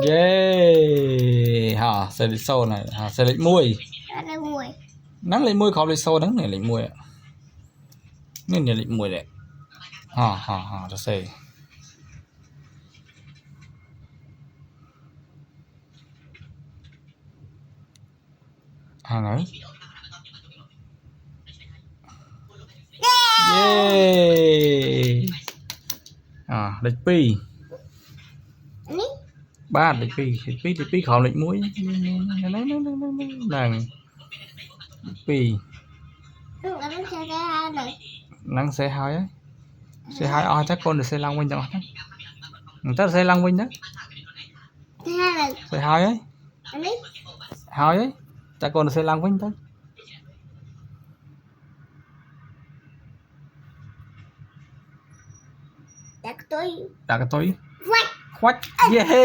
ghê hả xe lịch sâu này hả xe lịch mui Đây mùi. nắng lịch mui khó lịch sâu nắng này lịch mui ạ nên là lịch mui đấy hả hả hả cho xe hàng ấy yeah lịch pi ba lịch pi khó lịch muối nàng pi nắng xe hai ấy xe hai ai chắc con được xe lăng quanh cho người ta xe lăng quanh đó xe hai ấy hai ấy chắc con được xe lăng quanh thôi Đặt tôi đặt cái túi quách khoách yeah